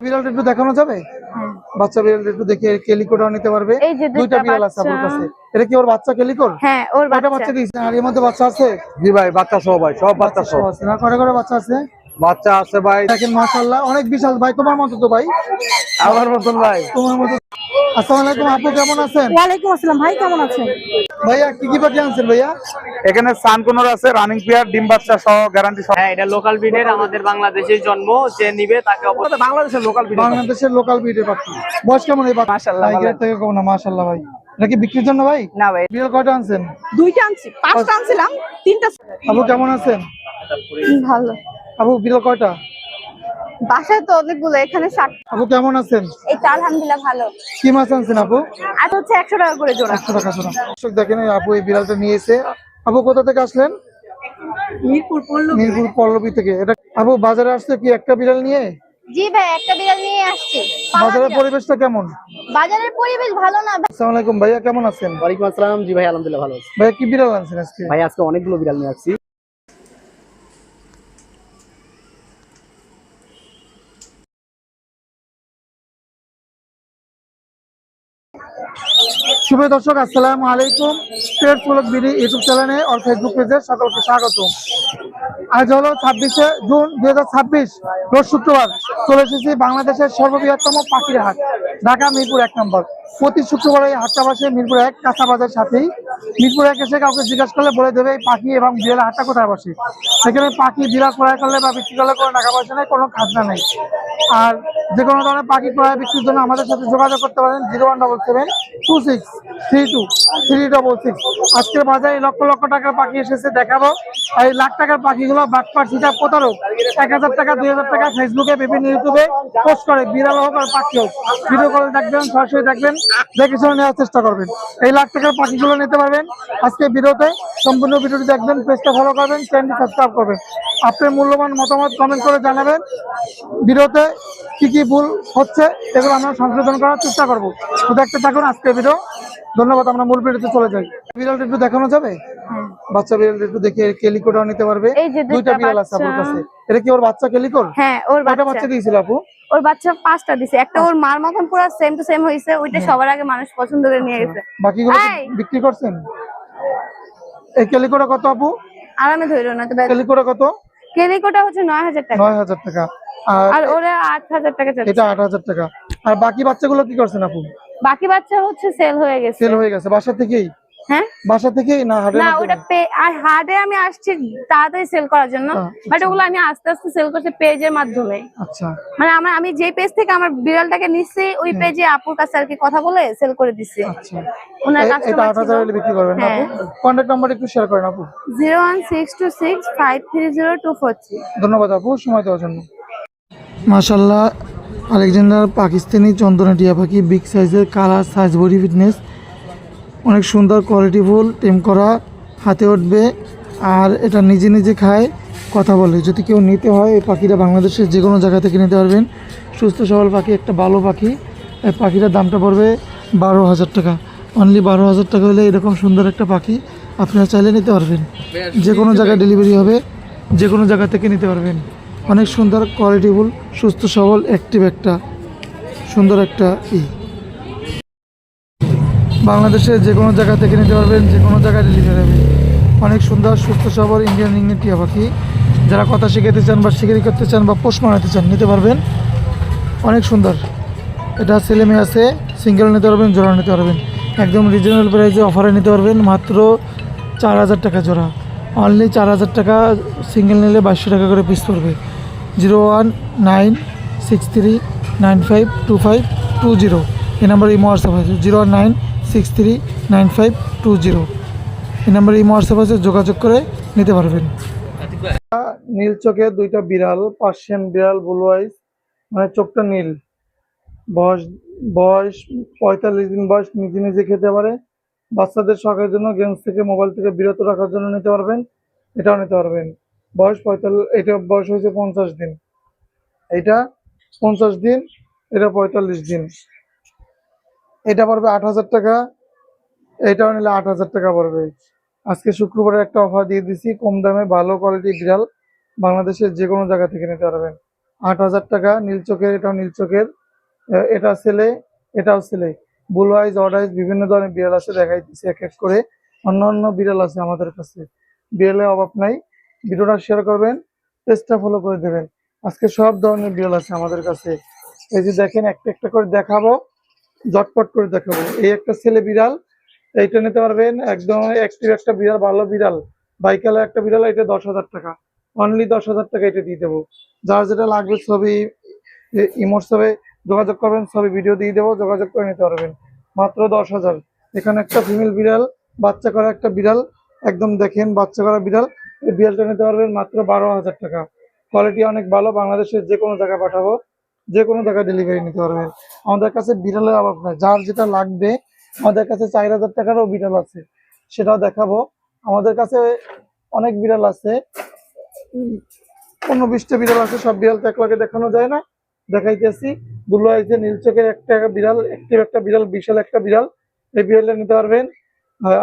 বিড়ালটা একটু দেখানো যাবে? বাচ্চা বিড়ালটা একটু দেখে কেলিকোটাও নিতে পারবে। দুইটা বিড়াল আছে আপনার কাছে। এটা কি ওর বাচ্চা কেলিকোর? হ্যাঁ, ওর বাচ্চা দিয়েছেন। আর এর মধ্যে বাচ্চা আছে? জি ভাই, বাচ্চা সহ ভাই, সব বাচ্চা সহ আছে না? কয়টা বাচ্চা আছে? বাচ্চা আছে ভাই। দেখেন মাশাআল্লাহ অনেক বিশাল ভাই, তোমার মতো তো ভাই। আমার মতন ভাই। তোমার মতো। আসসালামু আলাইকুম আপু, কেমন আছেন? ওয়ালাইকুম আসসালাম ভাই, কেমন আছেন? ভাইয়া কি পাখি আনছেন ভাইয়া? এখানে সানকুনোর আছে, রানিং পেয়ার, ডিম বাচ্চা সহ, গ্যারান্টি সহ। হ্যাঁ, এটা লোকাল ব্রিডের, আমাদের বাংলাদেশের জন্ম। যে নিবে তাকে বাংলাদেশের লোকাল ব্রিড। বাংলাদেশের লোকাল ব্রিডের পাখি। বয়স কেমন এই পাখি? মাশাআল্লাহ ভালো। থেকে কম না? মাশাআল্লাহ ভাই। এটা কি বিক্রির জন্য ভাই? না ভাই, বিড়াল কয়টা আনছেন? দুইটা আনছি, পাঁচটা আনছিলাম, তিনটা। আপু কেমন আছেন? ভালো। আপু বিড়াল কয়টা? বাসায় তো অনেকগুলো, এখানে 60। আপু কেমন আছেন? এই তো আলহামদুলিল্লাহ ভালো। কি মাছ আনছেন আপু? আর হচ্ছে 100 টাকা করে জোড়া। 100 টাকা জোড়া। দর্শক দেখেন এই আপু এই বিড়ালটা নিয়েছে। আপু কোথা থেকে আসলেন? মিরপুর পল্লবী থেকে। এটা আপু বাজারে আসছে কি একটা বিড়াল নিয়ে? জি ভাই, একটা বিড়াল নিয়ে আসছি। বাজারের পরিবেশটা কেমন? বাজারের পরিবেশ ভালো না। আসসালামু আলাইকুম ভাইয়া, কেমন আছেন? ওয়ালাইকুম আসসালাম। জি ভাই, আলহামদুলিল্লাহ ভালো আছি। ভাইয়া কি বিড়াল আনছেন আজকে? ভাই আজকে অনেকগুলো বিড়াল নিয়ে আসছি। শুভ দর্শক আসসালামু আলাইকুম। পেটস ব্লগ বিডি ইউটিউব চ্যানেলে আর ফেসবুক পেজে সকলকে স্বাগত। আজ হলো 26শে জুন 2026, রোজ শুক্রবার। চলে এসেছি বাংলাদেশের সর্ববৃহত্তম পাখির হাট, ঢাকা মিরপুর 1 নম্বর। প্রতি শুক্রবার এই হাটটা বসে মিরপুর 1 কাঁচা বাজার সাথেই। মিরপুর 1 এসে কাউকে জিজ্ঞাসা করলে বলে দেবে এই পাখি এবং বিড়ালের হাটটা কোথায় বসে। সেখানে পাখি বিড়াল ক্রয় করলে বা বিক্রি করলে কোনো টাকা পয়সা নেই, কোনো খাজনা নেই। আর যে কোনো ধরনের পাখি ক্রয় বিক্রির জন্য আমাদের সাথে যোগাযোগ করতে পারেন 0177263366। আজকের বাজারে লক্ষ লক্ষ টাকার পাখি এসেছে, দেখাবো। আর এই লাখ টাকার পাখিগুলো বাটপার সিটা প্রতারক 1000 টাকা 2000 টাকা ফেসবুকে বিভিন্ন ইউটিউবে পোস্ট করে, বিড়াল হোক আর পাখি হোক। ভিডিও কলে দেখবেন, সরাসরি দেখবেন, দেখে শুনে নেওয়ার চেষ্টা করবেন। এই লাখ টাকার পাখিগুলো নিতে পারবেন আজকে ভিডিওতে। সম্পূর্ণ ভিডিওটি দেখবেন, পেজটা ফলো করবেন, চ্যানেলটি সাবস্ক্রাইব করবেন। আপনার মূল্যবান মতামত কমেন্ট করে জানাবেন। ভিডিওতে কি কি ভুল হচ্ছে এগুলো আমরা সংশোধন করার চেষ্টা করবো। তো দেখতে থাকুন আজকে ভিডিও। ধন্যবাদ। আমরা মূল ভিডিওতে চলে যাই। বিড়ালটা একটু দেখানো যাবে? বাচ্চা বিড়ালটা একটু দেখে কেলিকোটাও নিতে পারবে। দুইটা বিড়াল আছে আপনার কাছে। এটা কি ওর বাচ্চা কেলিকোর? হ্যাঁ, ওর বাচ্চা দিয়েছিল আপু? ওর বাচ্চা 5টা দিছে। একটা ওর মার মতন পুরো সেম টু সেম হইছে। ওইটা সবার আগে মানুষ পছন্দ করে নিয়ে গেছে। বাকিগুলো বিক্রি করছেন? এই কেলিকোটা কত আপু? আরামে ধইরো না তো। কেলিকোটা কত? কেলিকোটা হচ্ছে 9000 টাকা। 9000 টাকা। আর ওরা 8000 টাকা চাচ্ছে। এটা 8000 টাকা। আর বাকি বাচ্চাগুলো কি করছেন আপু? বাকি বাচ্চা হচ্ছে সেল হয়ে গেছে। সেল হয়ে গেছে বাসা থেকেই? হ্যাঁ, বাসা থেকেই না হাটে? না, ওটা হাটে আমি আসছি তাড়াতাড়ি সেল করার জন্য, বাট ওগুলো আমি আস্তে আস্তে সেল করছি পেজের মাধ্যমে। আচ্ছা, মানে আমি যে পেজ থেকে আমার বিড়ালটাকে নিচ্ছি ওই পেজে আপুর কাছে আর কি কথা বলে সেল করে দিচ্ছি। আচ্ছা, ওনার এটা কাস্টমার 8000 এর বিক্রি করবেন না আপু? কন্টাক্ট নাম্বার একটু শেয়ার করেন আপু। 01626530243। ধন্যবাদ আপু সময় দেওয়ার জন্য। মাশাআল্লাহ, আলেকজান্ডার পাকিস্তানি চন্দনা টিয়া পাখি, বিগ সাইজের, কালার, সাইজ, বডি ফিটনেস অনেক সুন্দর, কোয়ালিটিফুল, টেম করা, হাতে উঠবে আর এটা নিজে নিজে খায়, কথা বলে। যদি কেউ নিতে হয় এই পাখিটা বাংলাদেশের যে কোনো জায়গা থেকে নিতে পারবেন। সুস্থ সবল পাখি, একটা ভালো পাখি। এই পাখিটার দামটা পড়বে 12000 টাকা। অনলি 12000 টাকা হলে এরকম সুন্দর একটা পাখি আপনারা চাইলে নিতে পারবেন। যে কোনো জায়গায় ডেলিভারি হবে, যে কোনো জায়গা থেকে নিতে পারবেন। অনেক সুন্দর, কোয়ালিটিফুল, সুস্থ সবল, অ্যাক্টিভ একটা সুন্দর একটা বাংলাদেশে যে কোনো জায়গা থেকে নিতে পারবেন, যে কোনো জায়গায় ডেলিভারি হবে। অনেক সুন্দর, সুস্থ সবল ইন্ডিয়ান রিংনেট টিয়া পাখি। যারা কথা শিখাতে চান বা শিকারি করতে চান বা পোষ মানাতে চান নিতে পারবেন। অনেক সুন্দর। এটা ছেলে মেয়ে আছে, সিঙ্গেল নিতে পারবেন, জোড়া নিতে পারবেন। একদম রিজনেবল প্রাইসে অফারে নিতে পারবেন, মাত্র 4000 টাকা জোড়া। অনলি 4000 টাকা। সিঙ্গেল নিলে 2200 টাকা করে পিস পড়বে। 01963952520 এই নাম্বার ইমো হোয়াটসঅ্যাপ আছে। 019639520 এই নাম্বার ইমো হোয়াটসঅ্যাপ আছে, যোগাযোগ করে নিতে পারবেন। নীল চোখে দুইটা বিড়াল, পার্সিয়ান বিড়াল, ব্লু আইস, মানে চোখটা নীল। বয়স 45 দিন বয়স। নিজে নিজে খেতে পারে। বাচ্চাদের শখের জন্য, গেমস থেকে, মোবাইল থেকে বিরত রাখার জন্য নিতে পারবেন। এটাও নিতে পারবেন। বয়স 45, এটা বয়স হয়েছে 50 দিন। এটা 50 দিন, এটা 45 দিন। এটা পড়বে 8000 টাকা। এটাও নিলে 8000 টাকা পড়বে। আজকে শুক্রবারে একটা অফার দিয়ে দিছি, কম দামে ভালো কোয়ালিটি বিড়াল বাংলাদেশের যে কোনো জায়গা থেকে নিতে পারবেন। 8,000 টাকা। নীল চোখের, এটাও নীল চোখের, এটা ছেলে, এটাও ছেলে। ব্লু আইজ, অড আইজ বিভিন্ন ধরনের বিড়াল আছে, দেখাইতেছি এক এক করে। অন্য বিড়াল আছে আমাদের কাছে, বিড়ালের অভাব নাই। ভিডিওটা শেয়ার করবেন, পেজটা ফলো করে দেবেন। আজকে সব ধরনের বিড়াল আছে আমাদের কাছে। এই যে দেখেন, একটা একটা করে দেখাবো, ঝটপট করে দেখাবো। এই একটা ছেলে বিড়াল, এইটা নিতে পারবেন, একদম অ্যাক্টিভ একটা বিড়াল, ভালো বিড়াল, বাইকালের একটা বিড়াল। এটা 10,000 টাকা, অনলি 10,000 টাকা এটা দিয়ে দেবো। যার যেটা লাগবে ছবি ইমোর ছবি যোগাযোগ করবেন, ছবি ভিডিও দিয়ে দেবো, যোগাযোগ করে নিতে পারবেন। মাত্র 10,000। এখানে একটা ফিমেল বিড়াল, বাচ্চা করা একটা বিড়াল, একদম দেখেন বাচ্চা করা বিড়াল। এই বিড়ালটা নিতে পারবেন মাত্র 12,000 টাকা। কোয়ালিটি অনেক ভালো, বাংলাদেশের যে কোনো জায়গায় পাঠাবো, যে কোনো জায়গায় ডেলিভারি নিতে পারবেন। আমাদের কাছে বিড়ালের অভাব নাই, যার যেটা লাগবে। আমাদের কাছে 4,000 টাকারও বিড়াল আছে, সেটাও দেখাবো। আমাদের কাছে অনেক বিড়াল আছে, 15-20টা বিড়াল আছে। সব বিড়াল তো একলাগে দেখানো যায় না, দেখাইতেছি। ব্লু আইজে নীল চোখের একটা বিড়াল, অ্যাক্টিভ একটা বিড়াল, বিশাল একটা বিড়াল। এই বিড়ালটা নিতে পারবেন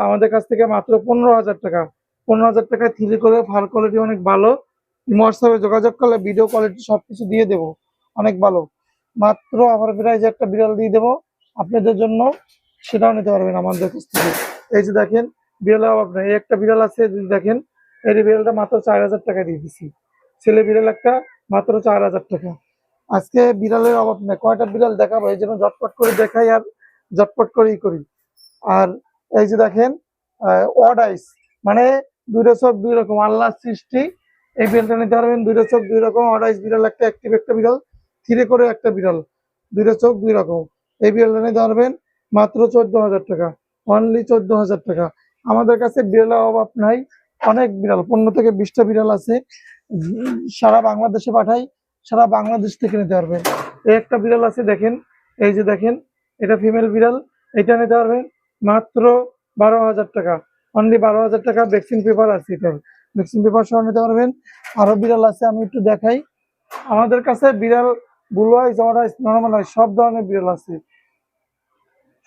আমাদের কাছ থেকে মাত্র 15,000 টাকা। 15,000 টাকায় থ্রি করে, ফার কোয়ালিটি অনেক ভালো। হোয়াটসঅ্যাপে যোগাযোগ করলে ভিডিও কোয়ালিটি সবকিছু দিয়ে দেবো, অনেক ভালো। মাত্র অফার প্রাইজে একটা বিড়াল দিয়ে দেবো আপনাদের জন্য, সেটাও নিতে পারবেন আমাদের কাছ থেকে। এই যে দেখেন, বিড়ালের অভাব নেই। এই একটা বিড়াল আছে, যদি দেখেন, এই বিড়ালটা মাত্র 4,000 টাকা দিয়ে দিচ্ছি। ছেলে বিড়াল একটা, মাত্র 4,000 টাকা। আজকে বিড়ালের অভাব নেই। কয়টা বিড়াল দেখাবো, এই জন্য ঝটপট করে দেখাই আর ঝটপট করেই করি। আর এই যে দেখেন, অড আইস, মানে দুইটা চোখ দুই রকম, আল্লাহর সৃষ্টি। এই বিড়ালটা নিতে পারবেন, দুইটা চোখ দুই রকম, অড আইস বিড়াল একটা, অ্যাক্টিভ একটা বিড়াল, থ্রি করে একটা বিড়াল, দুইটা চোখ দুই রকম। এই বিড়ালটা নিতে পারবেন মাত্র 14,000 টাকা, অনলি 14,000 টাকা। আমাদের কাছে বিড়ালের অভাব নাই, অনেক বিড়াল, 15 থেকে 20টা বিড়াল আছে। সারা বাংলাদেশে পাঠাই, সারা বাংলাদেশ থেকে নিতে পারবেন। এই একটা বিড়াল আছে, দেখেন, এই যে দেখেন, এটা ফিমেল বিড়াল। এটা নিতে পারবেন মাত্র 12,000 টাকা, অনলি 12,000 টাকা। ভ্যাকসিন পেপার আছে, এটা ভ্যাকসিন পেপার সহ নিতে পারবেন। আরো বিড়াল আছে, আমি একটু দেখাই। আমাদের কাছে বিড়াল ব্লু আইজ, অড আইজ, নরমাল আইজ, সব ধরনের বিড়াল আছে,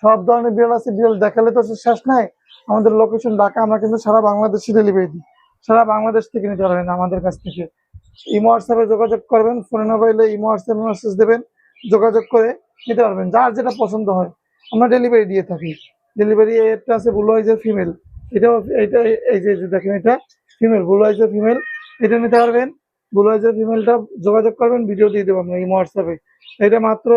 সব ধরনের বিড়াল আছে। বিড়াল দেখালে তো শেষ নাই। আমাদের লোকেশন ঢাকা, আমরা কিন্তু সারা বাংলাদেশে ডেলিভারি দিই। সারা বাংলাদেশ থেকে নিতে পারবেন আমাদের কাছ থেকে। ইমো হোয়াটসঅ্যাপে যোগাযোগ করবেন, ফোনে না পাইলে ইমো হোয়াটসঅ্যাপে মেসেজ দেবেন, যোগাযোগ করে নিতে পারবেন। যার যেটা পছন্দ হয় আমরা ডেলিভারি দিয়ে থাকি। ডেলিভারি একটা আছে ব্লু আইজের ফিমেল, এটাও, এটা এই যে দেখেন, এটা ফিমেল, ব্লু আইজের ফিমেল, এটা নিতে পারবেন। ব্লু আইজের ফিমেলটা যোগাযোগ করবেন, ভিডিও দিয়ে দেবো আমরা ইমো হোয়াটসঅ্যাপে। এটা মাত্র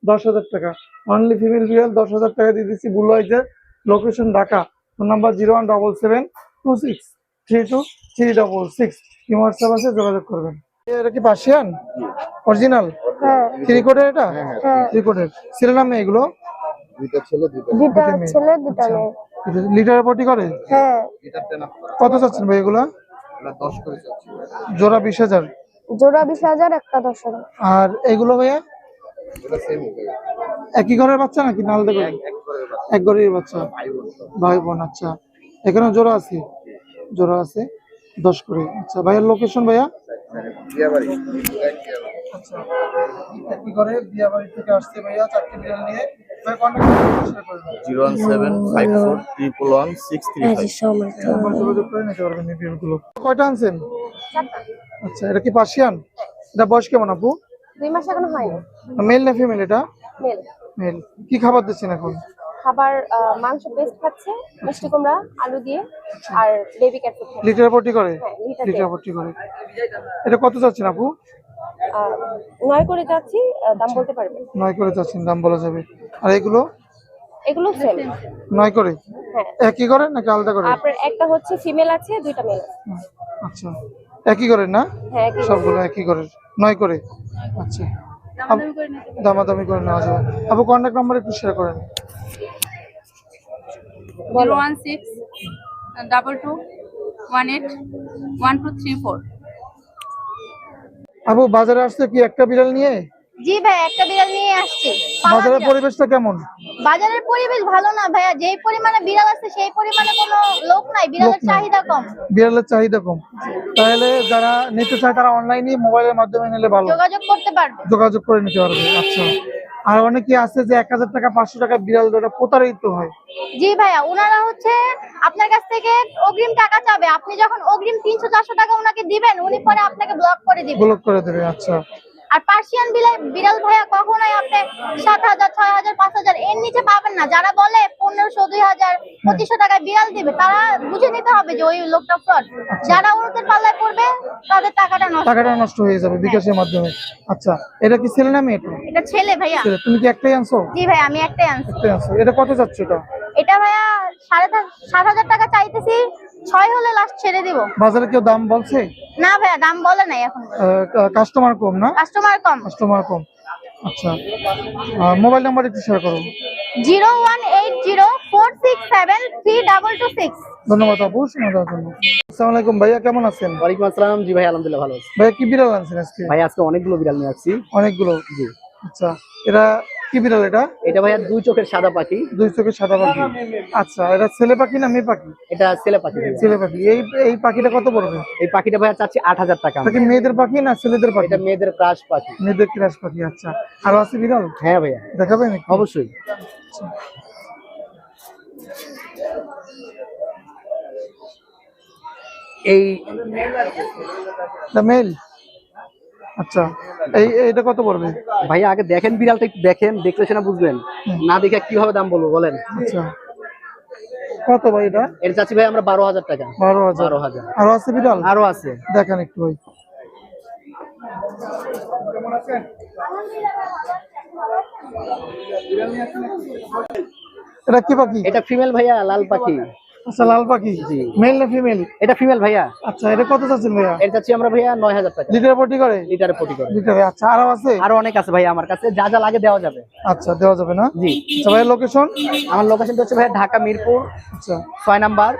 10,000 টাকা, অনলি ফিমেল বিড়াল 10,000 টাকা দিয়ে দিচ্ছি। ব্লু আইজের, location Dhaka, phone number 0177263236। Imo WhatsApp আছে, যোগাযোগ করবেন। এটা কি পার্সিয়ান অরিজিনাল হ্যাঁ, থ্রি কোডের? এটা হ্যাঁ, থ্রি কোডের। ছেলে নাম নেই এগুলো? দুটা মেয়ে। ছেলে দুটা আচ্ছা। মেয়ে। লিটারের পটি করে? হ্যাঁ, কত চাচ্ছেন ভাই এগুলা? জোড়া 20,000। জোড়া 20,000, একটা 10,000। আর এগুলো ভাইয়া একই ঘরের বাচ্চা নাকি না আলাদা করে? এক ঘরের বাচ্চা, ভাই বোন। আচ্ছা, এখানে জোড়া আছে, জোড়া আছে 10 করে। আচ্ছা, ভাইয়ার লোকেশন ভাইয়া? আচ্ছা, একই ঘরে দিয়াবাড়ি থেকে আসছে ভাইয়া, 4টি বিড়াল নিয়ে। ভাই কন্টাক্ট শেয়ার করে দাও। 01754116335। নাম্বার যোগাযোগ করে নিতে পারবেন এই বিড়ালগুলো। কয়টা আনছেন? আচ্ছা, এটা কি পার্সিয়ান? এটা বয়স কেমন আপু? 2 মাস এখনো হয়নি। মেল না ফিমেল এটা? মেল। মেল। কি খাবার দিচ্ছেন এখন? খাবার মাংস পেস্ট খাচ্ছে, মিষ্টি কুমড়া, আলু দিয়ে, আর বেবি ক্যাট ফুড খাচ্ছে। লিটার পটি করে? হ্যাঁ, লিটার লিটার পটি করে। এটা কত চাচ্ছেন আপু? 9 করে যাচ্ছি, দাম বলতে পারবে? 9 করে চাচ্ছেন, দাম বলা যাবে। আর এগুলো? এগুলো সেম। 9 করে? হ্যাঁ। একই করে নাকি আলাদা করে? আপনার একটা হচ্ছে ফিমেল আছে, 2টা মেল আছে। আচ্ছা, একই করে না? হ্যাঁ, একই। সবগুলো একই করে, 9 করে। আচ্ছা, দামাদামি করে নেওয়া যাবে। আপু কন্ট্যাক্ট নাম্বার একটু শেয়ার করেন। 01622181234। আপু বাজারে আসছে কি একটা বিড়াল নিয়ে? জি ভাই, একটা বিড়াল নিয়ে আসছি। বাজারের পরিবেশটা কেমন? বাজারের পরিবেশ ভালো না ভাইয়া, যেই পরিমাণে বিড়াল আছে সেই পরিমাণে কোনো লোক নাই, বিড়ালের লোক নাই। চাহিদা কম। বিড়ালের চাহিদা কম, তাহলে যারা নিতে চায় তারা অনলাইনে মোবাইলের মাধ্যমে নিলে ভালো, যোগাযোগ করতে পারবে। যোগাযোগ করে নিতে পারবে। আচ্ছা, আর অনেকে আছে যে 1,000 টাকা 500 টাকা বিড়াল ধরে প্রতারিত হয়। জি ভাইয়া, ওনারা হচ্ছে আপনার কাছ থেকে অগ্রিম টাকা চাবে, আপনি যখন অগ্রিম 300-400 টাকা ওনাকে দিবেন, উনি পরে আপনাকে ব্লক করে দিবেন। ব্লক করে দেবে। আচ্ছা, আর পার্সিয়ান বিড়াল ভাইয়া কখনোই আপনি 7,000 6,000 5,000 এর নিচে পাবেন না। যারা বলে 1,500 2,000 2,500 টাকায় বিড়াল দিবে, তারা বুঝে নিতে হবে যে ওই লোকটা ফ্রড। যারা ওদের পাল্লায় পড়বে তাদের টাকাটা নষ্ট হয়ে যাবে বিকাশের মাধ্যমে। আচ্ছা, এটা কি ছেলে না মেয়ে? এটা ছেলে ভাইয়া। ছেলে। তুমি কি একটাই আনছো? জি ভাই, আমি একটাই আনছি। একটাই আনছো। এটা কত যাচ্ছে এটা? এটা ভাইয়া 7,500 টাকা চাইতেছি, 6 হলে লাস্ট ছেড়ে দিব। বাজারে কেউ দাম বলছে? না ভাইয়া, দাম বলে নাই এখন। কাস্টমার কম না? কাস্টমার কম। কাস্টমার কম। আচ্ছা, মোবাইল নাম্বার একটু শেয়ার করুন। 01804673226। ধন্যবাদ আপু, সময় দেওয়ার জন্য। আসসালামু আলাইকুম ভাইয়া, কেমন আছেন? ওয়ালাইকুম আসসালাম। জি ভাই, আলহামদুলিল্লাহ ভালো আছি। ভাইয়া কি বিড়াল আনছেন আজকে? ভাই আজকে অনেকগুলো বিড়াল নিয়ে আসছি। অনেকগুলো? জি। আচ্ছা, এটা কি বিড়াল? এটা এটা ভাইয়া 2 চোখের সাদা পাখি। 2 চোখের সাদা পাখি। আচ্ছা, এটা ছেলে পাখি না মেয়ে পাখি? এটা ছেলে পাখি ভাইয়া। ছেলে পাখি। এই পাখিটা কত পড়বে? এই পাখিটা ভাইয়া চাচ্ছি 8,000 টাকা। এটা কি মেয়েদের পাখি না ছেলেদের পাখি? এটা মেয়েদের ক্রাশ পাখি। মেয়েদের ক্রাশ পাখি। আচ্ছা, আর আছে বিড়াল? হ্যাঁ ভাইয়া, দেখাবেন একটু? অবশ্যই। এই মেল। আচ্ছা, এইটা কত পড়বে? ভাইয়া আগে দেখেন বিড়ালটা, একটু দেখেন, দেখলে সেটা বুঝবেন। না দেখে কিভাবে দাম বলবো বলেন? আচ্ছা, কত ভাই এটা? এটা চাচ্ছি ভাই আমরা 12,000 টাকা। 12,000। আরো আছে বিড়াল? আরো আছে। দেখেন একটু ভাই। এটা কি পাখি? এটা ফিমেল ভাইয়া, লাল পাখি। আচ্ছা, লাল পাখি। জি। মেল না ফিমেল? এটা ফিমেল ভাইয়া। আচ্ছা, এটা কত চাচ্ছেন ভাইয়া? এটা চাচ্ছি আমরা ভাইয়া 9,000 টাকা। লিটার পটি করে? লিটারে পটি করে। লিটারে। আচ্ছা, আরো আছে? আরো অনেক আছে ভাইয়া আমার কাছে, যা যা লাগে দেওয়া যাবে। আচ্ছা, দেওয়া যাবে না? জি। আচ্ছা ভাইয়া, লোকেশন? আমার লোকেশনটা হচ্ছে ভাইয়া ঢাকা মিরপুর আচ্ছা 6 নাম্বার।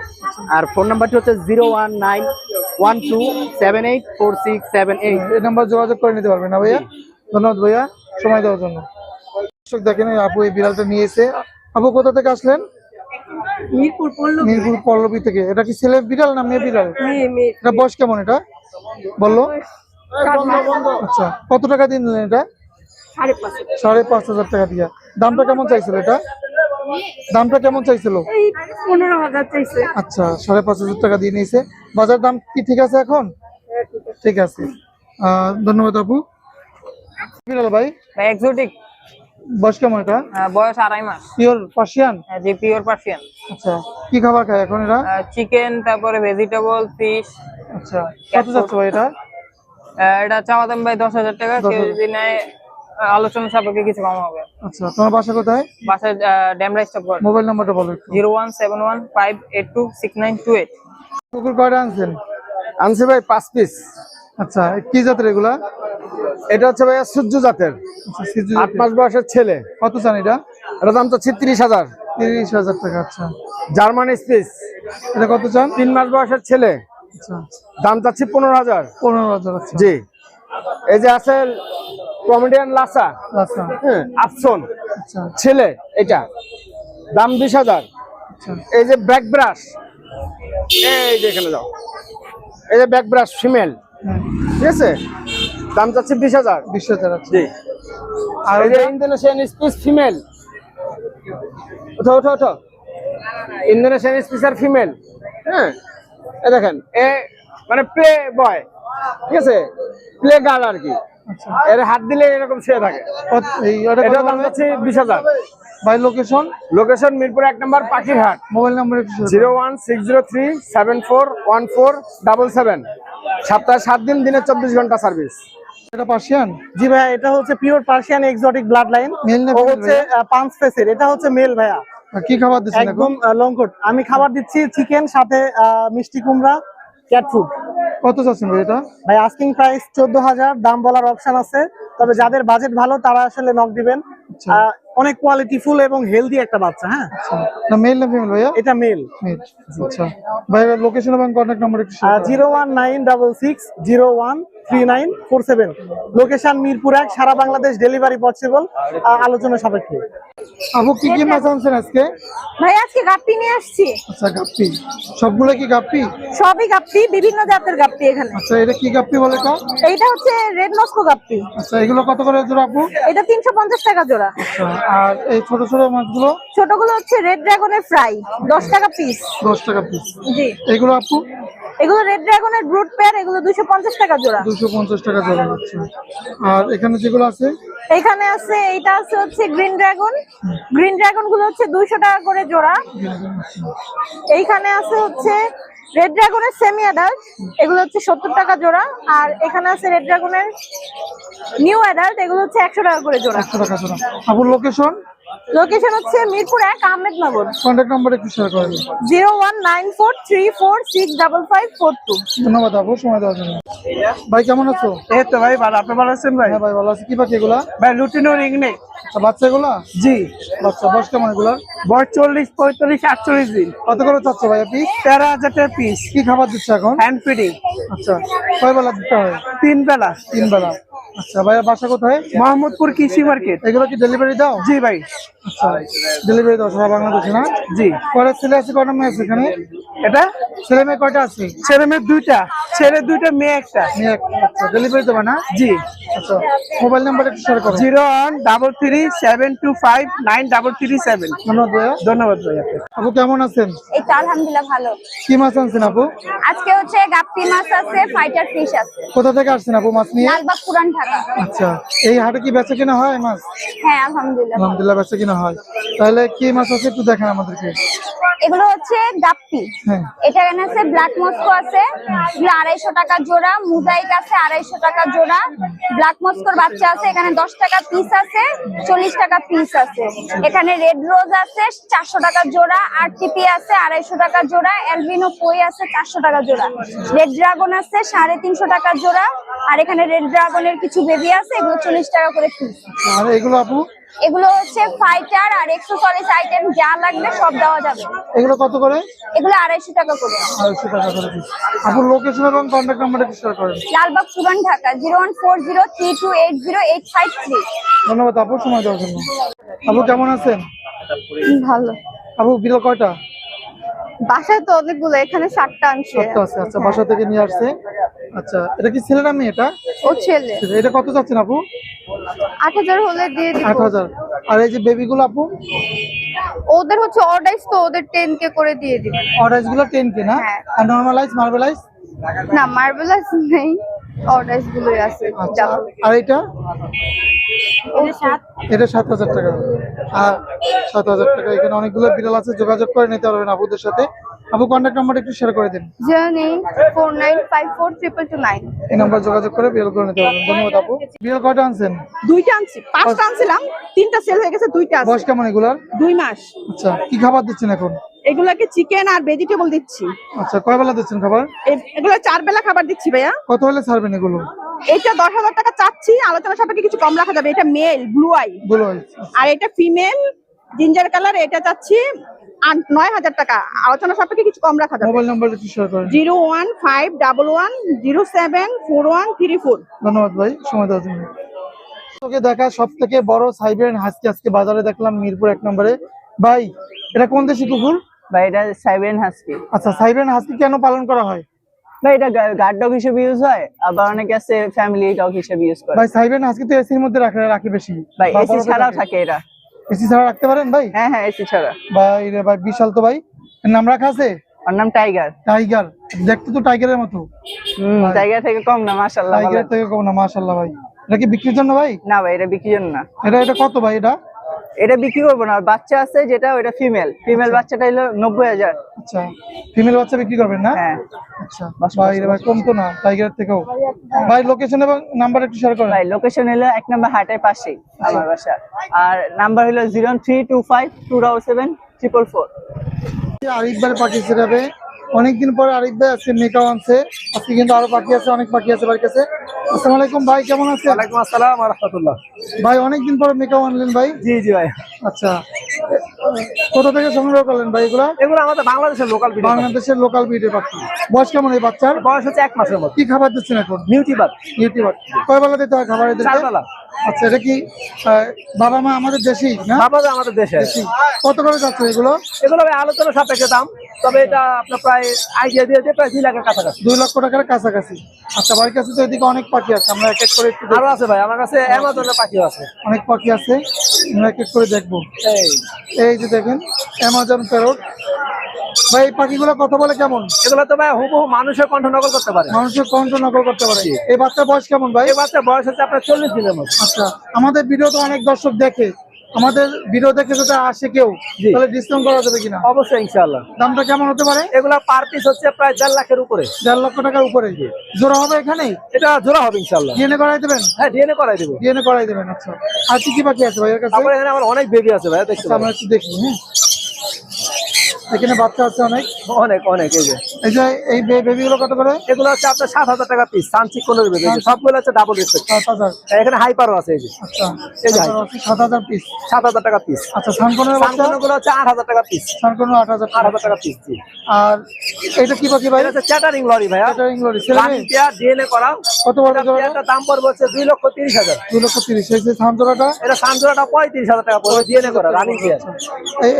আর ফোন নাম্বারটি হচ্ছে 01912784678। এই নাম্বার যোগাযোগ করে নিতে পারবেন না ভাইয়া? ধন্যবাদ ভাইয়া, সময় দেওয়ার জন্য। দর্শক দেখেন, এই আপু এই বিড়ালটা নিয়ে এসে। আপু কোথা থেকে আসলেন? মিরপুর মিরপুর পল্লবী থেকে। এটা কি ছেলে বিড়াল না মেয়ে বিড়াল? এটা বয়স কেমন এটা বললো? আচ্ছা, কত টাকা দিয়ে নিলেন এটা? 5,500 টাকা দিয়া। দামটা কেমন চাইছিল এটা? দামটা কেমন চাইছিল? 15,000 চাইছে। আচ্ছা, 5,500 টাকা দিয়ে নিয়েছে। বাজার দাম কি ঠিক আছে এখন? ঠিক আছে। ধন্যবাদ আপু। বিড়াল ভাই এক্সোটিক। বয়স কেমন এটা? বয়স 2.5 মাস। Pure Persian? জি, পিওর পার্সিয়ান। আচ্ছা, কি খাবার খায় এখন এরা? চিকেন, তারপরে ভেজিটেবল, ফিশ। আচ্ছা, কত যাচ্ছে ভাই এটা? এটা চাওয়া দাম ভাই 10,000 টাকা। কেউ যদি নেয় আলোচনা সাপেক্ষে কিছু কম হবে। আচ্ছা, তোমার বাসা কোথায়? বাসায় ড্যামরা স্টপ করে। মোবাইল নাম্বারটা বলো একটু। 01715826928। কুকুর কয়টা আনছেন? আনছি ভাই 5 পিস। আচ্ছা, কি জাতের এগুলা? এটা হচ্ছে ভাইয়া সূর্য জাতের, আচ্ছা, সিজু 8 মাস বয়সের ছেলে। কত চান এটা? এটা দাম তো 30,000। 30,000 টাকা। আচ্ছা, জার্মান স্পিস, এটা কত চান? 3 মাস বয়সের ছেলে। আচ্ছা, দাম চাচ্ছি 15,000। 15,000। আচ্ছা জি। এই যে আছে কমেডিয়ান লাসা, আচ্ছা হ্যাঁ, আফসন আচ্ছা ছেলে, এটা দাম 20,000। আচ্ছা এই যে ব্যাক ব্রাশ, এই যে এখানে যাও, এই যে ব্যাক ব্রাশ ফিমেল, হুম, ঠিক আছে, দাম চাচ্ছি 20,000। 20,000। আচ্ছা, জি। আর এই যে ইন্দোনেশিয়ান স্পিস ফিমেল, ওঠো ওঠো ওঠো, ইন্দোনেশিয়ান স্পিসার ফিমেল, হ্যাঁ, এই দেখেন, এ মানে প্লে বয়, ঠিক আছে, প্লে গার্ল আর কি। আচ্ছা, এর হাত দিলে এরকম শুয়ে থাকে। এটা দাম যাচ্ছে 20,000। By location? লোকেশন মিরপুর 1 নম্বর পাখিরহাট। মোবাইল নাম্বার একটু share করুন। 01603741477। সপ্তাহে 7 দিন, দিনে 24 ঘন্টা সার্ভিস। এটা পার্সিয়ান? জি ভাইয়া, এটা হচ্ছে pure Persian exotic blood line. Male না ও female হচ্ছে পাঁচ ফেসের, এটা হচ্ছে মেল ভাইয়া। আর কি খাবার দিচ্ছেন এখন? একদম লংকোট। আমি খাবার দিচ্ছি চিকেন, সাথে মিষ্টি কুমড়া, ক্যাট ফুড। কত চাচ্ছেন ভাই এটা? ভাই আস্কিং প্রাইস 14,000, দাম বলার অপশন আছে, তবে যাদের বাজেট ভালো তারা আসলে নক দিবেন। আচ্ছা। অনেক কোয়ালিটিফুল এবং হেলদি একটা বাচ্চা। হ্যাঁ, আচ্ছা, না মেল না ফিমেল ভাইয়া? এটা মেল। মেল। আচ্ছা ভাই, লোকেশন এবং কন্ট্যাক্ট নাম্বার একটু share করুন। 01966013947। লোকেশন মিরপুর 1, সারা বাংলাদেশ ডেলিভারি পসিবল, আলোচনা সাপেক্ষে। আপু কি কি মাছ আনছেন আজকে? ভাই আজকে গাপ্পি নিয়ে আসছি। আচ্ছা, গাপ্পি। সবগুলো কি গাপ্পি? সবই গাপ্পি, বিভিন্ন জাতের গাপ্পি এখানে। আচ্ছা, এটা কি গাপ্পি বলে এটা? এইটা হচ্ছে রেড মস্কো গাপ্পি। আচ্ছা, এগুলো কত করে জোড়া আপু? এটা 350 টাকা জোড়া। আচ্ছা, আর এই ছোট ছোট মাছগুলো? ছোটগুলো হচ্ছে রেড ড্রাগনের ফ্রাই, 10 টাকা পিস। 10 টাকা পিস। জি। এগুলো আপু? এগুলো রেড ড্রাগনের ব্রুড পেয়ার, এগুলো 250 টাকা জোড়া। 250 টাকা জোড়া হচ্ছে। আর এখানে যেগুলো আছে এখানে আছে, এইটা আছে হচ্ছে গ্রিন ড্রাগন। গ্রিন ড্রাগন গুলো হচ্ছে 200 টাকা করে জোড়া। এইখানে আছে হচ্ছে রেড ড্রাগনের সেমি অ্যাডাল্ট, এগুলো হচ্ছে 70 টাকা জোড়া। আর এখানে আছে রেড ড্রাগনের নিউ অ্যাডাল্ট, এগুলো হচ্ছে 100 টাকা করে জোড়া। 100 টাকা জোড়া। আপুর লোকেশন? লোকেশন হচ্ছে মিরপুর 1 আহমেদনগর। কন্ট্যাক্ট নাম্বার একটু শেয়ার করেন। 01943465542। ধন্যবাদ আপু সময় দেওয়ার জন্য। ভাই কেমন আছো? এই তো ভাই ভালো, আপনি ভালো আছেন ভাই? হ্যাঁ ভাই ভালো আছি। কি পাখি এগুলা? ভাই লুটিনো রিং নেই। আচ্ছা, বাচ্চা এগুলা? জি, বাচ্চা বয়স কেমন এগুলার? বয়স 40, 45, 48 দিন। কত করে চাচ্ছ ভাই আপনি? 13,000 টাকা পিস। কি খাবার দিচ্ছে এখন? Hand feeding. আচ্ছা, কয় বেলা দিতে হয়? 3 বেলা। 3 বেলা। আচ্ছা ভাইয়ের বাসা কোথায়? মোহাম্মদপুর কৃষি মার্কেট। এগুলো কি ডেলিভারি দাও? জি ভাই। আচ্ছা, ডেলিভারি দাও সারা বাংলাদেশে না? জি। কয়টা ছেলে আছে, কয়টা মেয়ে আছে এখানে? এটা ছেলে মেয়ে কয়টা আছে? ছেলে মেয়ে 2টা, ছেলে 2টা মেয়ে 1টা। মেয়ে একটা। আচ্ছা, ডেলিভারি দেবা না? জি। আচ্ছা, মোবাইল নাম্বার একটু শেয়ার করো। 01337259337। ধন্যবাদ ভাইয়া। ধন্যবাদ ভাই আপনাকে। আপু কেমন আছেন? এই তো আলহামদুলিল্লাহ ভালো। কি মাছ আনছেন আপু? আজকে হচ্ছে গাপ্পি মাছ আছে, ফাইটার ফিশ আছে। কোথা থেকে আসছেন আপু মাছ নিয়ে? লালবাগ পুরান ঢাকা। আচ্ছা, এই হাটে কি বেচা কিনা হয় মাছ? হ্যাঁ আলহামদুলিল্লাহ। আলহামদুলিল্লাহ বেচা কিনা হয়। তাহলে কি মাছ আছে একটু দেখেন আমাদেরকে। এগুলো হচ্ছে গাপ্পি। হ্যাঁ। এটা এখানে আছে ব্ল্যাক মস্কো আছে, এগুলো 250 টাকা জোড়া। মুজাইক আছে 250 টাকা জোড়া। ব্ল্যাক মস্কোর বাচ্চা আছে, এখানে 10 টাকা পিস আছে, 40 টাকা পিস আছে। এখানে রেড রোজ আছে 400 টাকা জোড়া। আরটিপি আছে 250 টাকা জোড়া। এলবিনো কই আছে 400 টাকা জোড়া। রেড ড্রাগন আছে 350 টাকা জোড়া। আর এখানে রেড ড্রাগনের কিছু বেবি আছে, এগুলো 40 টাকা করে পিস। আর এগুলো আপু? এগুলো হচ্ছে ফাইটার আর এক্সেসরিজ আইটেম যা লাগবে সব দেওয়া যাবে। এগুলো কত করে? এগুলো 250 টাকা করে। 250 টাকা করে পিস। আপুর লোকেশন এবং কন্ট্যাক্ট নাম্বার একটু শেয়ার করেন। লালবাগ পুরান ঢাকা 01403280853। ধন্যবাদ আপু সময় দেওয়ার জন্য। আপু কেমন আছেন? ভালো। আপু বিড়াল কয়টা? বাসায় তো অনেকগুলো, এখানে 7টা আনছে। 7টা আছে। আচ্ছা, বাসা থেকে নিয়ে আসছে। আচ্ছা, এটা কি ছেলে না মেয়ে এটা? ও ছেলে। এটা কত চাচ্ছেন আপু? 8000 হলে দিয়ে দিব। 8000। আর এই যে বেবিগুলো আপু? ওদের হচ্ছে অর্ডাইস, তো ওদের 10K করে দিয়ে দিব। অরেঞ্জ গুলো 10K না? হ্যাঁ। আর নরমালাইজ মার্বেলাইজ? না মার্বেলাস নেই, অর্ডাইস গুলোই আছে। আচ্ছা, আর এটা? এটা 7000 টাকা। আর 7000 টাকা। এখানে অনেকগুলো বিড়াল আছে, যোগাযোগ করে নিতে পারবেন আপুদের সাথে। আপু কন্ট্যাক্ট নাম্বার একটু শেয়ার করে দিন। 09495422929। এই নাম্বার যোগাযোগ করে বিড়াল করে নিতে পারবেন। ধন্যবাদ আপু। বিড়াল কয়টা আনছেন? 2টা আনছি, 5টা আনছিলাম, 3টা সেল হয়ে গেছে, 2টা আছে। বয়স কেমন এগুলার? 2 মাস। আচ্ছা, কি খাবার দিচ্ছেন এখন? এগুলাকে চিকেন আর ভেজিটেবল দিচ্ছি। আচ্ছা, কয় বেলা দিচ্ছেন খাবার? এগুলো 4 বেলা খাবার দিচ্ছি ভাইয়া। কত হলে ছাড়বেন এগুলো? এটা 10,000 টাকা চাচ্ছি, আলোচনা সাপেক্ষে কিছু কম রাখা যাবে। এটা মেল ব্লু আই, গুলো আর এটা ফিমেল জিঞ্জার কালার, এটা চাচ্ছি 9,000 টাকা, আলোচনা সাপেক্ষে কিছু কম রাখা যাবে। মোবাইল নাম্বার একটু শেয়ার করেন। 01511070434। ধন্যবাদ ভাই সময় দেওয়ার জন্য। তোকে দেখা সব থেকে বড় সাইবেরিয়ান হাস্কি আজকে বাজারে দেখলাম মিরপুর 1 নম্বরে। ভাই এটা কোন দেশি কুকুর? ভাই এটা সাইবেরিয়ান হাস্কি। আচ্ছা, সাইবেরিয়ান হাস্কি কেন পালন করা হয়? ভাই এটা গার্ড ডগ হিসেবে ইউজ হয়, আবার অনেকে আছে ফ্যামিলি ডগ হিসেবে ইউজ করে। ভাই সাইবেরিয়ান হাস্কি তো এসির মধ্যে রাখি বেশি। ভাই এসি ছাড়াও থাকে এরা। এসি ছাড়া রাখতে পারেন ভাই? হ্যাঁ হ্যাঁ, এসি ছাড়া। ভাই রে ভাই, বিশাল তো ভাই। এর নাম রাখা আছে? ওর নাম টাইগার। টাইগার, দেখতে তো টাইগারের মতো। টাইগার থেকে কম না, মাশাআল্লাহ। টাইগার থেকে কম না, মাশাআল্লাহ ভাই। এটা কি বিক্রির জন্য ভাই? না ভাই এটা বিক্রির জন্য না। এটা কত ভাই? এটা বিক্রি করবো না, বাচ্চা আছে যেটা, ওটা ফিমেল বাচ্চাটা হলো 90,000। আচ্ছা, ফিমেল বাচ্চা বিক্রি করবেন না? হ্যাঁ। আচ্ছা ভাই রে ভাই, কম তো না টাইগার থেকেও। ভাই লোকেশন এবং নাম্বার একটু শেয়ার করেন। ভাই লোকেশন হলো 1 নম্বর হাটের পাশেই আমার বাসা। আর নাম্বার হলো 032527744। আরিফ ভাই পাখি ছেড়াবে অনেকদিন পরে। আরিফ ভাই আজকে মেকাও আনছে, আজকে কিন্তু আরো পাখি আছে, অনেক পাখি আছে বাড়ির কাছে। আসসালামু আলাইকুম ভাই, কেমন আছেন? ওয়ালাইকুম আসসালাম ওয়া রাহমাতুল্লাহ। ভাই অনেকদিন পরে মেকাও আনলেন ভাই? জি জি ভাই। আচ্ছা, কোথা থেকে সংগ্রহ করলেন ভাই এগুলা? এগুলো আমাদের বাংলাদেশের লোকাল ব্রিড। বাংলাদেশের লোকাল ব্রিডের পাখি। বয়স কেমন এই বাচ্চার? বয়স হচ্ছে 1 মাসের মতো। কি খাবার দিচ্ছেন এখন? নিউট্রিবাদ। ইউটিউবার কয় বেলা দিতে হয় খাবার এদেরকে? 4 বেলা। আচ্ছা, এটা কি বাবা মা আমাদের দেশি না? বাবা আমাদের দেশে। দেশি। কত করে যাচ্ছে এগুলো? এগুলো ভাই আলোচনা সাপেক্ষে দাম, তবে এটা আপনার প্রায় আইডিয়া দিয়ে প্রায় 2 লাখের কাছাকাছি। 2 লক্ষ টাকার কাছাকাছি। আচ্ছা, বাড়ির কাছে তো এদিকে অনেক পাখি আছে, আমরা এক এক করে একটু আরো আছে ভাই, আমার কাছে অ্যামাজনের পাখিও আছে। অনেক পাখি আছে, আমরা এক এক করে দেখবো। এই যে দেখেন অ্যামাজন প্যারট, ভাই এই পাখিগুলো কথা বলে কেমন? এগুলো তো ভাই হুবহু মানুষের কণ্ঠ নকল করতে পারে। মানুষের কণ্ঠ নকল করতে পারে। এই বাচ্চার বয়স কেমন ভাই? এই বাচ্চার বয়স হচ্ছে আপনার 40 দিনের মতো। আচ্ছা, আমাদের ভিডিও তো অনেক দর্শক দেখে, আমাদের ভিডিও দেখে যদি আসে কেউ, জি। তাহলে ডিসকাউন্ট করা যাবে কিনা? অবশ্যই ইনশাআল্লাহ। দামটা কেমন হতে পারে? এগুলা পার পিস হচ্ছে প্রায় 1.5 লাখের উপরে। 1.5 লক্ষ টাকার উপরে। জোড়া হবে এখানেই? এটা জোড়া হবে ইনশাআল্লাহ। ডিএনএ করাই দেবেন? হ্যাঁ, ডিএনএ করাই দেবো। ডিএনএ করাই দেবেন। আচ্ছা, আর কি কি বাকি আছে ভাইয়ের কাছে? তারপরে এখানে আমার অনেক বেবি আছে ভাই, দেখতে আচ্ছা, আমরা পাবেন। একটু দেখি। হ্যাঁ, এখানে বাচ্চা আছে অনেক। অনেক অনেক। এই যে এই যে এই বেবি গুলো কত করে? এগুলো হচ্ছে আপনার 7,000 টাকা পিস। সানচিক কোনের বেবি, সবগুলো হচ্ছে ডাবল রেসপেক্ট। 7,000। এখানে হাইপারও আছে। এই যে আচ্ছা, এই যে 7,000 পিস। 7,000 টাকা পিস। আচ্ছা, সানকনের বাচ্চা? সানকোনগুলো হচ্ছে 8,000 টাকা পিস। সানকন 8,000 টাকা। 8,000 টাকা পিস। জি। আর এটা কি পাখি ভাই? এটা হচ্ছে চ্যাটারিং লরি ভাইয়া। Chattering lorry. ছেলে রানিং মেয়ে? পেয়ার, ডিএনএ করা। কত বড় এটা জোড়া? পেয়ারটার দাম পড়বে হচ্ছে 2,30,000। 2,30,000। এই যে সানজোড়াটা? এটা সানজোড়াটা 35,000 টাকা পড়বে, ডিএনএ করা রানিং পেয়ার।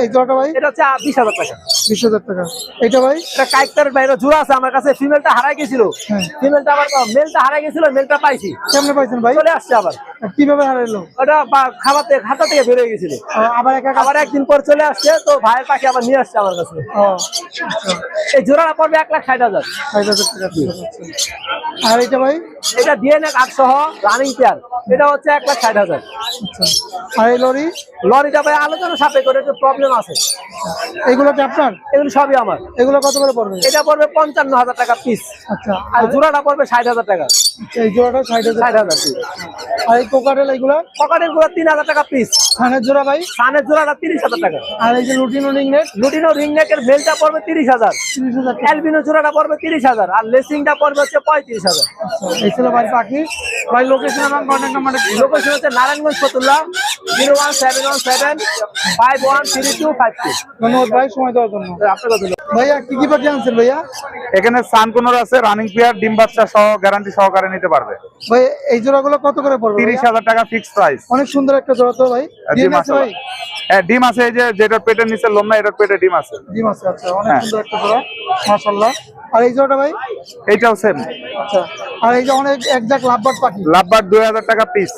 এই জোড়াটা ভাই? এটা হচ্ছে 20,000 টাকা। 20,000 টাকা। এটা ভাই? এটা কাইক্টারের বাইরে জোড়া আছে আমার কাছে। ফিমেলটা হারাই গেছিল, হ্যাঁ। ফিমেলটা আবার মেলটা হারাই গেছিল, মেলটা পাইছি, কেমনে পাইছেন ভাই? চলে আসছে আবার। কিভাবে হারাইলো? ওটা খাবার থেকে খাতা থেকে বের হয়ে গেছিল, আবার একা আবার একদিন পর চলে আসছে, তো ভাইয়ের পাখি আবার নিয়ে আসছে আমার কাছে। ও আচ্ছা, এই জোড়াটা পড়বে 1,60,000। 5,000 টাকা। আর এটা ভাই? এটা ডিএনএ কার্ড সহ রানিং পেয়ার, এটা হচ্ছে 1,60,000। আচ্ছা, আর এই লরি? লরিটা ভাই আলোচনা সাপে করে একটু প্রবলেম আছে। এগুলো কি আপনার? এগুলো সবই আমার। এগুলো কত করে পড়বে? এটা পড়বে 55,000 টাকা পিস। আচ্ছা, আর জোড়াটা পড়বে 60,000 টাকা। এই জোড়াটা 60,000। 60,000 পিস। আর এই কোকাটেল এগুলো? পকেটের গুলো 3,000 টাকা পিস। থানের জোড়া ভাই? কানের জোড়াটা 30,000 টাকা। আর এই যে lutino ring net? Lutino ring নেকের মেলটা পড়বে 30,000। 30,000 টাকা। অ্যালবিনো জোড়াটা পড়বে 30,000। আর লেসিংটা পড়বে হচ্ছে 35,000। আচ্ছা, এই ছিল ভাই পাখি। ভাই লোকেশন এবং কন্ট্যাক্ট নাম্বারটা কি? লোকেশন হচ্ছে নারায়ণগঞ্জ ফতুল্লা, 01717513252। ধন্যবাদ ভাই সময় দেওয়ার জন্য। আপনাকে ধন্যবাদ। ভাইয়া কি কি পাখি আনছেন ভাইয়া? এখানে সানকুনোর আছে, রানিং পেয়ার, ডিম বাচ্চা সহ গ্যারান্টি সহকারে নিতে পারবে। ভাই এই জোড়াগুলো কত করে পড়বে? 30,000 টাকা ফিক্সড প্রাইস। অনেক সুন্দর একটা জোড়া তো ভাই। ডিম আছে ভাই? হ্যাঁ, ডিম আছে। এই যে যেটার পেটের নিচে লোম না, এটার পেটে ডিম আছে। ডিম আছে। আচ্ছা, অনেক হ্যাঁ। সুন্দর একটা জোড়া, মাশাআল্লাহ। আর এই জোড়াটা ভাই? এইটাও সেম। আচ্ছা, আর এই যে অনেক একজাক লাভবার্ড পাখি, লাভবার 2,000 টাকা পিস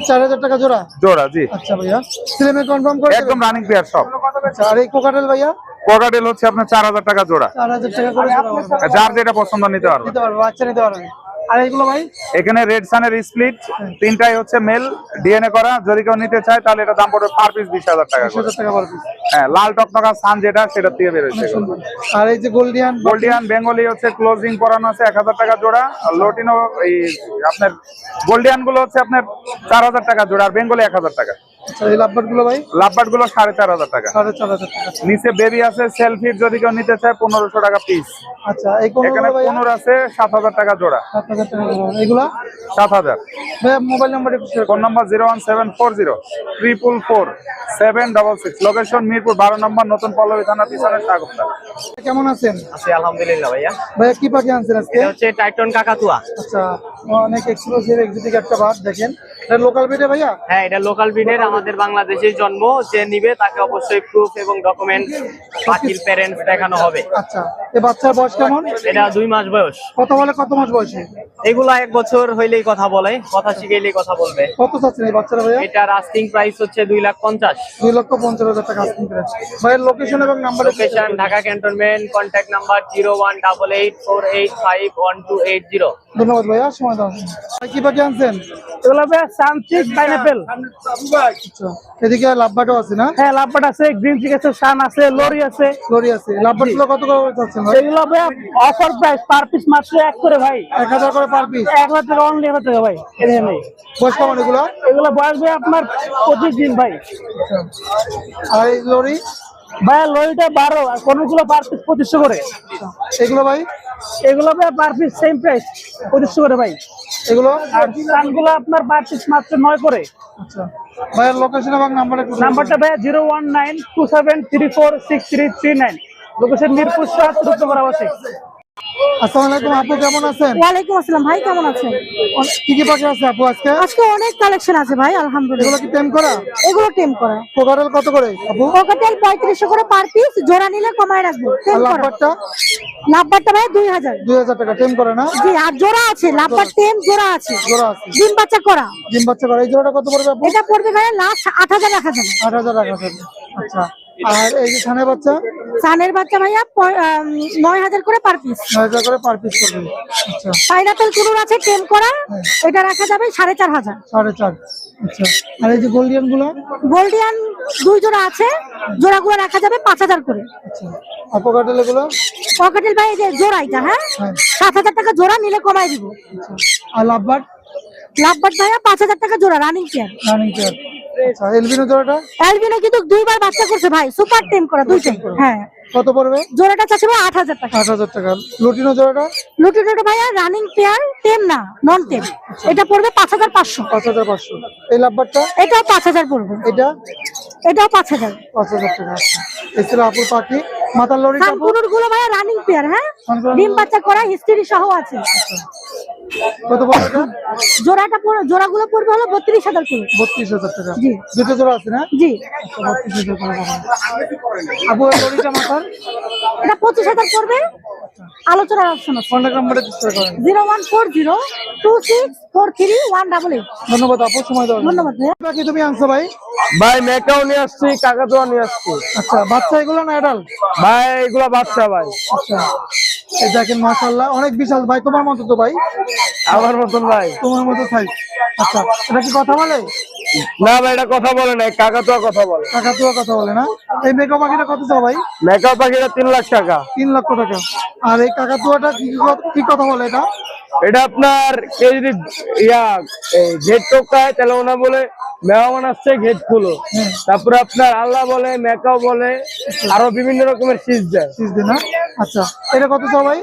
4,000 টাকা জোড়া। জোড়া। জি, আচ্ছা ভাইয়া, ছেলে কনফার্ম করে একদম রানিং পেয়ার সব। আচ্ছা, আর এই কোকাটেল ভাইয়া? কোকাটেল হচ্ছে আপনার 4,000 টাকা জোড়া। 4,000 টাকা করে জোড়া। যার যেটা পছন্দ নিতে পারবে। নিতে পারবে, বাচ্চা নিতে পারবে। আর এইগুলো ভাই? এখানে রেড সানের স্প্লিট, তিনটাই হচ্ছে মেল, ডিএনএ করা। যদি কেউ নিতে চায় তাহলে এটা দাম পড়বে পার পিস 20,000 টাকা করে। 20,000 টাকা পার পিস। হ্যাঁ, লাল টকটকা সান যেটা, সেটা দিয়ে বেরোচ্ছে। আর এই যে গোল্ডিয়ান? গোল্ডিয়ান বেঙ্গলি হচ্ছে ক্লোজিং পরানো আছে, 1,000 টাকা জোড়া। আর লটিনো এই আপনার গোল্ডিয়ান গুলো হচ্ছে আপনার 4,000 টাকা জোড়া, আর বেঙ্গলি 1,000 টাকা। আচ্ছা, এই লাভবার্ড গুলো ভাই? লাভবার্ড গুলো 4,500 টাকা। 4,500 টাকা। নিচে বেবি আছে, সেলফিট যদি কেউ নিতে চায় 1,500 টাকা পিস। আচ্ছা, এই কোন এখানে ভাই? 15 আছে, 7,000 টাকা জোড়া। 7,000 টাকা জোড়া। এগুলা 7,000। ভাই মোবাইল নাম্বার একটু share phone number 01740 location Mirpur 12 নম্বর, নতুন পল্লবী থানা পিছনে স্বাগত। কেমন আছেন? আছি আলহামদুলিল্লাহ ভাইয়া। ভাইয়া কি পাখি আনছেন আজকে? এটা হচ্ছে টাইটন কাকাতুয়া। আচ্ছা, অনেক এক্সক্লুসিভ এক্সোটিক একটা বাট দেখেন। এটা লোকাল বিটে ভাইয়া? হ্যাঁ, এটা লোকাল ব্রিডের, আমাদের বাংলাদেশের জন্ম। যে নিবে তাকে অবশ্যই প্রুফ এবং ডকুমেন্ট, পাখির প্যারেন্টস দেখানো হবে। আচ্ছা, এই বাচ্চার বয়স কেমন? এটা 2 মাস বয়স। কত বলে কত মাস বয়সে? এগুলা 1 বছর হইলেই কথা বলে, কথা শিখাইলেই কথা বলবে। কত চাচ্ছেন এই বাচ্চারা ভাইয়া? এটার আস্কিং প্রাইস হচ্ছে 2,50,000। 2,50,000 টাকা আস্কিং প্রাইস। ভাইয়ের লোকেশন এবং number? Location Dhaka cantonment, contact number 01884851280। ধন্যবাদ ভাইয়া সময় দেওয়ার জন্য। ভাই কি পাখি আনছেন? এগুলো ভাই সানচিক পাইনাপেল। আচ্ছা, এদিকে লাভবাটও আছে না? হ্যাঁ, লাভবাট আছে, গ্রিন চিক আছে, সান আছে, লরি আছে। লরি আছে। লাভবাট গুলো কত করে চাচ্ছেন ভাই? এগুলো ভাই অফার প্রাইস, পার পিস মাত্র 1 করে ভাই। 1,000 করে পার পিস। 1,000 টাকা, অনলি 1,000 টাকা ভাই। এখানে নেই। বয়স কেমন এগুলো? এগুলো বয়স ভাই আপনার 25 দিন ভাই। আর এই লরি? ভাই লরিটা 12, আর কোনগুলো পার পিস 2500 করে। এগুলো ভাই? এগুলো ভাই পার পিস সেম প্রাইস, 2500 করে ভাই। এগুলো? আর সানগুলো আপনার পার পিস মাত্র 9 করে। আচ্ছা, ভাইয়ের লোকেশন এবং নাম্বার একটু? নাম্বারটা ভাই 01927346339। লোকেশন মিরপুর 7 রূপনগর আবাসিক। আসসালামু আলাইকুম আপু, কেমন আছেন? ওয়ালাইকুম আসসালাম ভাই, কেমন আছেন? কি কি পাখি আছে আপু আজকে? আজকে অনেক কালেকশন আছে ভাই আলহামদুলিল্লাহ। এগুলো কি টেম করা? এগুলো টেম করা। কোকাটেল কত করে আপু? কোকাটেল 3500 করে পার পিস, জোড়া নিলে কমায় রাখবো। আর টেম করা। লাভবাটটা? লাভবারটা ভাই 2,000। 2,000 টাকা টেম করে না? জি, আর জোড়া আছে, লাভবার টেম জোড়া আছে, জোড়া আছে। ডিম বাচ্চা করা। ডিম বাচ্চা করে। এই জোড়াটা কত পড়বে আপু? এটা পড়বে ভাই লাস্ট 8,000 1,000। 8,000 1,000। আচ্ছা, আর এই যে ছানের বাচ্চা? সানের বাচ্চা ভাইয়া 9000 করে পার পিস। 9000 করে পার পিস করবে। আচ্ছা পাইনাপেল কুনুর আছে টেম করা, এটা রাখা যাবে 4500। 4.5। আচ্ছা আর এই যে গোল্ডিয়ান গুলো? গোল্ডিয়ান 2 জোড়া আছে, জোড়াগুলো রাখা যাবে 5000 করে। আচ্ছা আর পকাটেল গুলো? পকেটেল ভাই এই যে জোড়া এটা, হ্যাঁ 7000 টাকা জোড়া, নিলে কমাই দিব। আর লাভবার্ড? লাভবার্ড ভাইয়া 5000 টাকা জোড়া, রানিং পেয়ার। Running pair. আচ্ছা এলবিনো জোড়াটা? অ্যালবিনো কিন্তু 2বার বাচ্চা করছে ভাই, সুপার টেম করা দুইটাই। হ্যাঁ কত পড়বে? জোড়াটা চাচ্ছে ভাই 8000 টাকা। 8000 টাকা। লুটিনো জোড়াটা? লুটিনোটা ভাইয়া রানিং পেয়ার, টেম না, নন টেম, এটা পড়বে 5500। 5500। এই লাভবার্ডটা? এটাও 5000 পড়বে। এটা? এটাও 5000। 5000 টাকা। আচ্ছা এই ছিল আপুর পাখি। মাথার লরি কাপড়? সানকুনুর গুলো ভাইয়া রানিং পেয়ার, হ্যাঁ সানকুনুর- ডিম বাচ্চা করা হিস্ট্রি সহ আছে। কত পড়বে এটা? জোড়াগুলো পড়বে হলো 32000 করে। 32000 টাকা। জি দুটো জোড়া আছে না? জি। আচ্ছা 32000 করে পাবেন। আপু এই লরিটা মাথার? এটা 25000 পড়বে, আলোচনার অপশন আছে। কন্টাক্ট নাম্বারে চেষ্টা করেন। 01402643188। ধন্যবাদ আপু সময় দেওয়ার জন্য। ধন্যবাদ ভাইয়া। পাখি তুমি আনছো ভাই? ভাই মেকাও নিয়ে আসছি, কাকাতুয়া নিয়ে আসছি। আচ্ছা বাচ্চা এগুলো না অ্যাডাল্ট? ভাই এগুলা বাচ্চা ভাই। আচ্ছা এই দেখেন মাশাআল্লাহ অনেক বিশাল ভাই, তোমার মতো তো ভাই, আমার মতন ভাই। তোমার মতো সাইজ। আচ্ছা এটা কি কথা বলে? না ভাই এটা কথা বলে না, কাকাতুয়া কথা বলে। কাকাতুয়া কথা বলে না? এই মেকা পাখিটা কত চাও ভাই? মেকাও পাখিটা 3 লাখ টাকা। 3 লক্ষ টাকা। আর এই কাকাতুয়াটা কি কথা বলে এটা? এটা আপনার কেউ যদি গেট টোকায় তাহলে ওনা বলে মেহমান আসছে গেট খুলো। তারপরে আপনার আল্লাহ বলে, মেকাও বলে, আরো বিভিন্ন রকমের শীষ দেয়। শীষ দেয় না? আচ্ছা এটা কত চাও ভাই?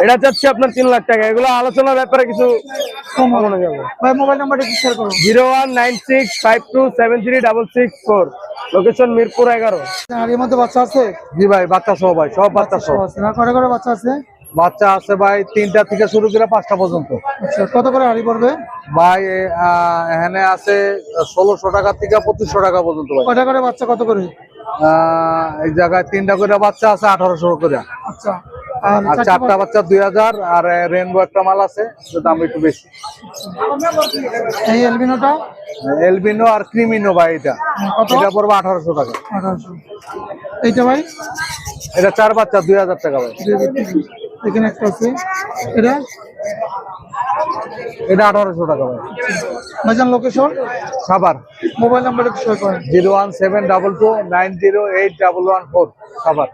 এটা চাচ্ছি আপনার 3 লাখ টাকা। এগুলো আলোচনার ব্যাপারে কিছু কম মনে যাবে। ভাই মোবাইল নাম্বারটা কি শেয়ার করো? 01965273664, লোকেশন মিরপুর 11। আর এর মধ্যে বাচ্চা আছে? জি ভাই, বাচ্চা সহ ভাই, সব বাচ্চা সহ। আছে না? কয়টা করে বাচ্চা আছে? বাচ্চা আছে ভাই 3টা থেকে শুরু করে 5টা পর্যন্ত। আচ্ছা কত করে হাড়ি পড়বে? ভাই এখানে আছে 1600 টাকা থেকে 2500 টাকা পর্যন্ত ভাই। কয়টা করে বাচ্চা কত করে? এই জায়গায় 3টা করে বাচ্চা আছে 1800 করে। আচ্ছা আর 4টা বাচ্চা 2000। আর রেনবো একটা মাল আছে, দাম একটু বেশি। এই এলবিনোটা? এলবিনো আর ক্রিমিনো ভাই, এটা এটা পড়বে 1800 টাকা। 1800। এইটা ভাই? এটা 4 বাচ্চা 2000 টাকা ভাই। 2000 টাকা। এখানে একটা আছে, এটা? এটা 1800 টাকা ভাই। ভাইজান লোকেশন? সাভার। মোবাইল নাম্বারটা শেয়ার করেন। 01722908114 সাভার।